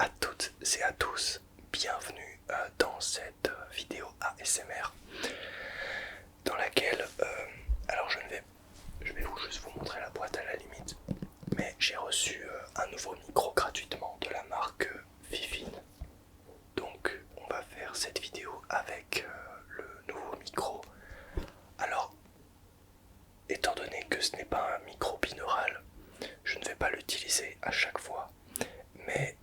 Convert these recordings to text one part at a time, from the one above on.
à toutes et à tous, bienvenue dans cette vidéo ASMR dans laquelle, alors je vais juste vous montrer la boîte à la limite, mais j'ai reçu un nouveau micro gratuitement de la marque Vivine. Donc on va faire cette vidéo avec le nouveau micro. Alors, étant donné que ce n'est pas un micro binaural, je ne vais pas l'utiliser à chaque fois, mais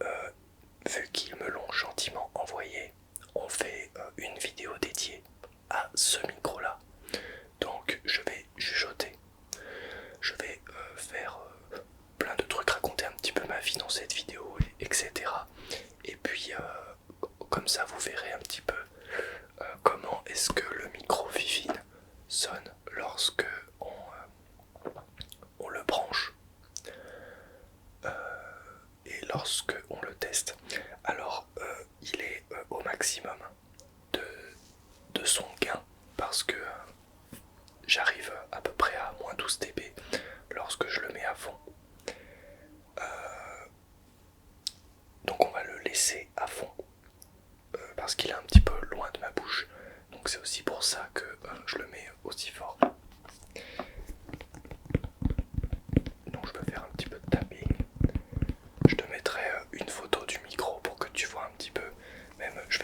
vu qu'ils me l'ont gentiment envoyé, on fait une vidéo dédiée à ce micro là. Donc je vais chuchoter, je vais faire plein de trucs, raconter un petit peu ma vie dans cette vidéo, etc. Et puis comme ça vous verrez un petit peu comment est-ce que le micro Vivine sonne lorsque on le branche et lorsque on le teste. Alors il est au maximum de son gain parce que j'arrive à peu près à moins 12 dB lorsque je le mets à fond. Donc on va le laisser à fond parce qu'il est un petit peu loin de ma bouche. Donc c'est aussi pour ça que je le mets aussi fort. Donc je peux faire un petit peu de tapping. Je te mettrai une photo du micro pour que tu vois un petit peu. Je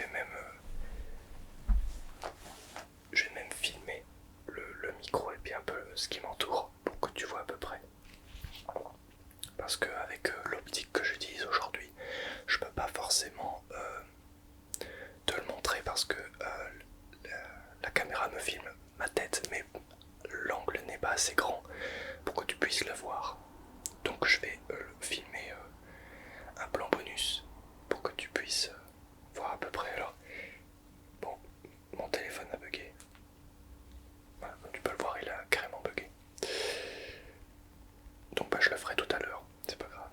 vais même filmer le micro et puis un peu ce qui m'entoure pour que tu vois à peu près. Parce qu'avec l'optique que j'utilise aujourd'hui, je peux pas forcément te le montrer parce que la caméra me filme ma tête, mais l'angle n'est pas assez grand pour que tu puisses le voir. Donc je vais filmer un plan bonus pour que tu puisses voir à peu près. Alors, bon, mon téléphone a bugué. Voilà, comme tu peux le voir, il a carrément bugué. Donc je le ferai tout à l'heure, c'est pas grave.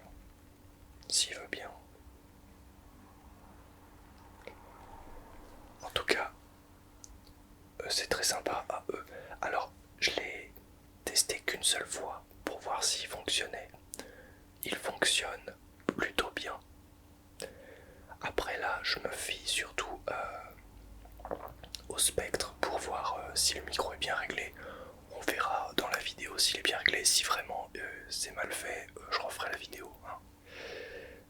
S'il veut bien. En tout cas, c'est très sympa à eux. Alors, je l'ai testé qu'une seule fois pour voir s'il fonctionnait. Il fonctionne plutôt bien. Après là, je me fie surtout au spectre pour voir si le micro est bien réglé. On verra dans la vidéo s'il est bien réglé. Si vraiment c'est mal fait, je referai la vidéo. Hein.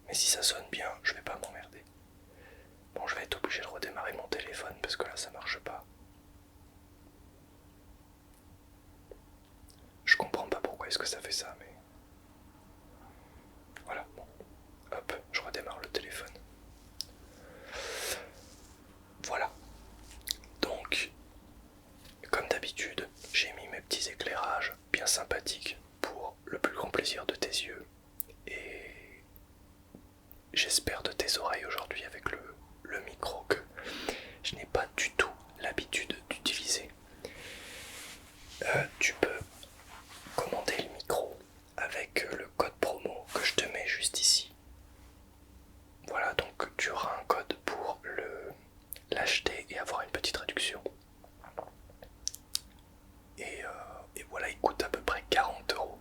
Mais si ça sonne bien, je vais pas m'emmerder. Bon, je vais être obligé de redémarrer mon téléphone parce que là ça marche pas. Je comprends pas pourquoi est-ce que ça fait ça, mais voilà, bon, hop, je redémarre le téléphone. Voilà, donc, comme d'habitude, j'ai mis mes petits éclairages bien sympathiques pour le plus grand plaisir de tes yeux et j'espère de tes oreilles aujourd'hui avec le micro que je n'ai pas du tout l'habitude d'utiliser. Tu peux commander le micro avec le code promo que je te mets juste ici. Voilà, donc tu auras un code pour l'acheter et avoir une petite réduction. Et voilà, il coûte à peu près 40€.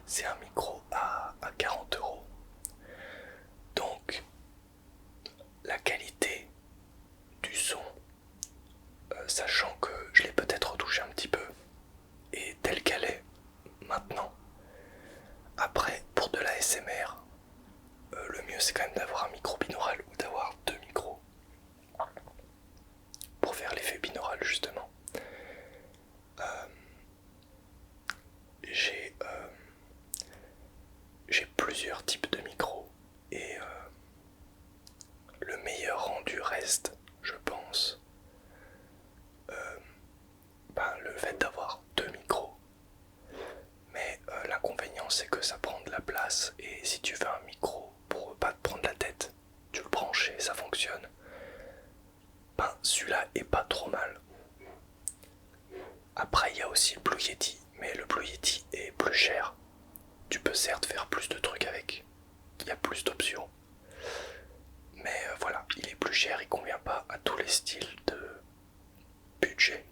C'est un micro à 40€. Donc la qualité du son, sachant que je l'ai peut-être retouché un petit peu, et telle qu'elle est maintenant. Après, pour de la SMR, le mieux c'est quand même d'avoir un micro binaural ou d'avoir deux micros pour faire l'effet binaural justement. J'ai plusieurs types de micros et le meilleur rendu reste, je pense, le fait d'avoir deux micros. Mais l'inconvénient c'est que ça prend de la place et si tu veux un micro pour pas te prendre la tête, tu le branches et ça fonctionne. Celui-là est pas trop mal. Après il y a aussi le Blue Yeti, mais le Blue Yeti est plus cher. Tu peux certes faire plus de trucs avec, il y a plus d'options. Mais voilà, il est plus cher, il convient pas à tous les styles de budget.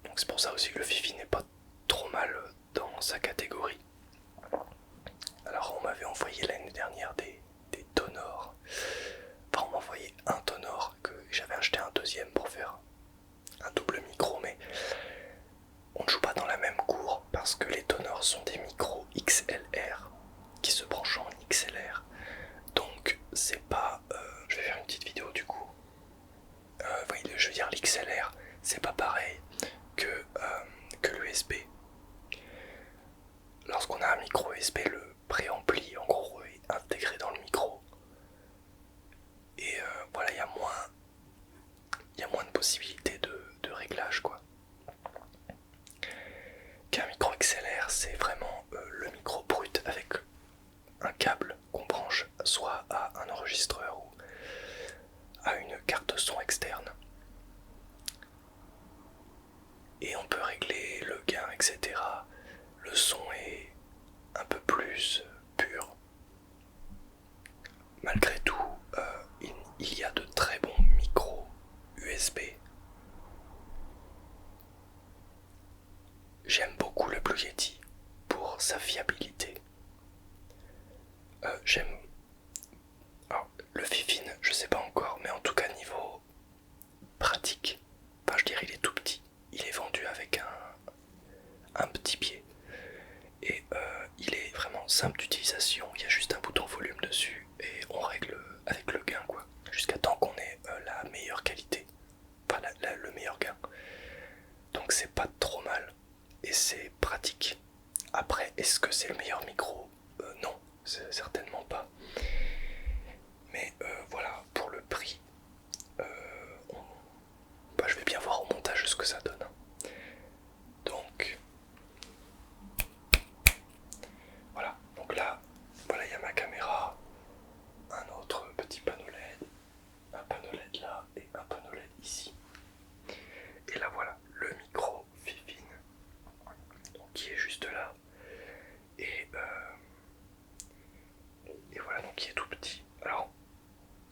Donc c'est pour ça aussi que le Fifi n'est pas trop mal dans sa catégorie. Alors on m'avait envoyé l'année dernière des tonnes c'est pas... je vais faire une petite vidéo du coup. Oui, je veux dire l'XLR, c'est pas pareil que l'USB. Lorsqu'on a un micro USB, le préampli en gros est intégré dans le micro. Et voilà, il y a moins de possibilités de réglage quoi. Qu'un micro XLR, c'est vraiment le micro brut avec un câble qu'on branche soit à un enregistreur ou à une carte son externe. Et on peut régler le gain, etc. Le son est un peu plus pur. Malgré tout, il y a de très bons micros USB. J'aime beaucoup le Blue Yeti pour sa fiabilité. J'aime... Alors, le Fifine, je sais pas encore, mais en tout cas niveau pratique, enfin je dirais il est tout petit. Il est vendu avec un petit pied. Et il est vraiment simple d'utilisation, il y a juste un bouton volume dessus et on règle avec le gain quoi. Jusqu'à temps qu'on ait la meilleure qualité, enfin le meilleur gain. Donc c'est pas trop mal et c'est pratique. Après, est-ce que c'est le meilleur micro? Non, certainement pas. Mais voilà, pour le prix, je vais bien voir au montage ce que ça donne. Donc voilà, donc là, voilà, il y a ma caméra, un autre petit panneau LED, un panneau LED là et un panneau LED ici. Et là voilà, le micro Fifine, donc qui est juste là. Et voilà, donc qui est tout petit. Alors,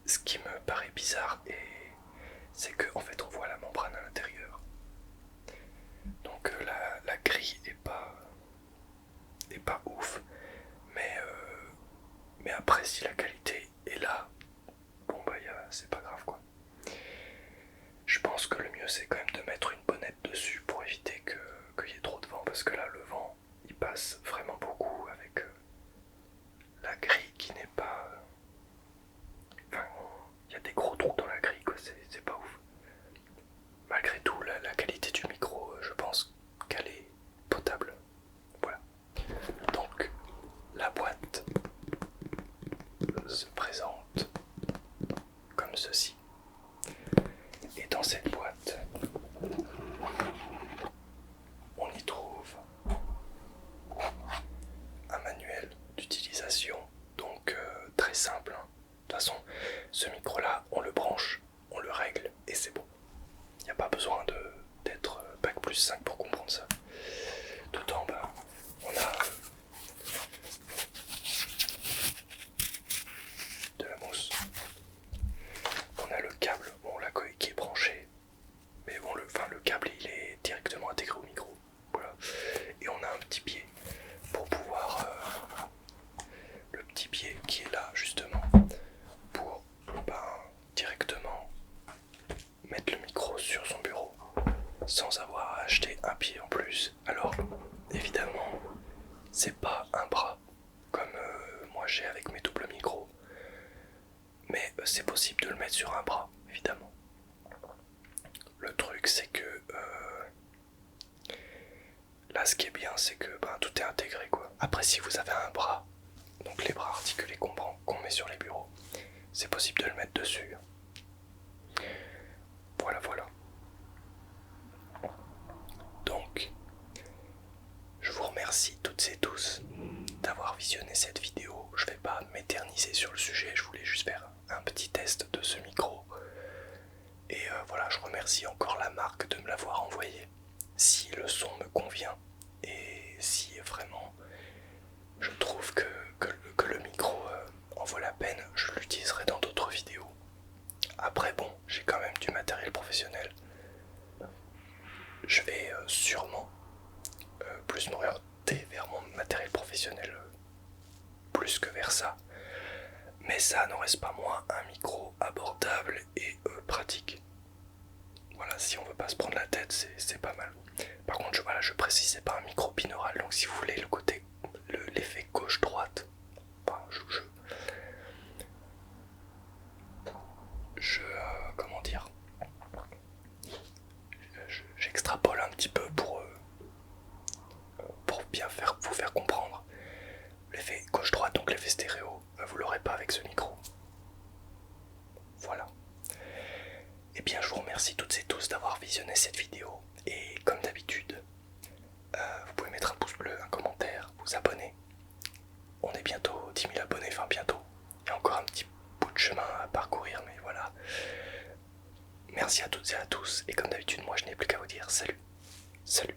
ce qui me paraît bizarre, c'est qu'en fait on voit la membrane à l'intérieur. Donc la grille est pas ouf. Mais après, si la qualité est là, bon bah c'est pas grave quoi. Je pense que le mieux c'est quand même de mettre une bonnette dessus pour éviter qu'il y ait trop de vent, parce que là le vent il passe vraiment beaucoup avec la grille qui n'est pas... Enfin, il y a des gros trous dans la grille quoi, c'est pas ouf. Malgré tout, la qualité du micro, je pense qu'elle est potable. Voilà. Donc, la boîte se présente comme ceci. Et dans cette boîte, on y trouve un manuel d'utilisation, donc très simple. Hein. De toute façon, ce micro-là, on le branche, on le règle et c'est bon. Il n'y a pas besoin d'être bac+5 pour comprendre ça. Tout en bas, on a de la mousse. On a le câble, bon la coque qui est branchée, mais bon le câble il est directement intégré au micro. Voilà. Et on a un petit pied pour pouvoir le petit pied qui est là justement pour directement mettre le micro sur son bureau sans avoir à acheter un pied en plus. Alors évidemment c'est pas un bras comme moi j'ai avec mes doubles micros, mais c'est possible de le mettre sur un bras évidemment. Le truc c'est que là ce qui est bien c'est que tout est intégré quoi. Après si vous avez un bras, donc les bras articulés qu'on met sur les bureaux, c'est possible de le mettre dessus. Voilà. Donc, je vous remercie toutes et tous d'avoir visionné cette vidéo. Je vais pas m'éterniser sur le sujet, je voulais juste faire un petit test de ce micro. Et voilà, je remercie encore la marque de me l'avoir envoyé. Si le son me convient et si vraiment je trouve que le micro en vaut la peine, je l'utiliserai dans d'autres vidéos. Après bon, j'ai quand même du matériel professionnel. Je vais sûrement plus m'orienter vers mon matériel professionnel plus que vers ça. Mais ça n'en reste pas moins un micro abordable et pratique. Voilà, si on veut pas se prendre la tête, c'est pas mal. Par contre, je précise, c'est pas un micro binaural, donc si vous voulez le côté, l'effet gauche-droite, Merci à toutes et à tous, et comme d'habitude, moi je n'ai plus qu'à vous dire salut, salut.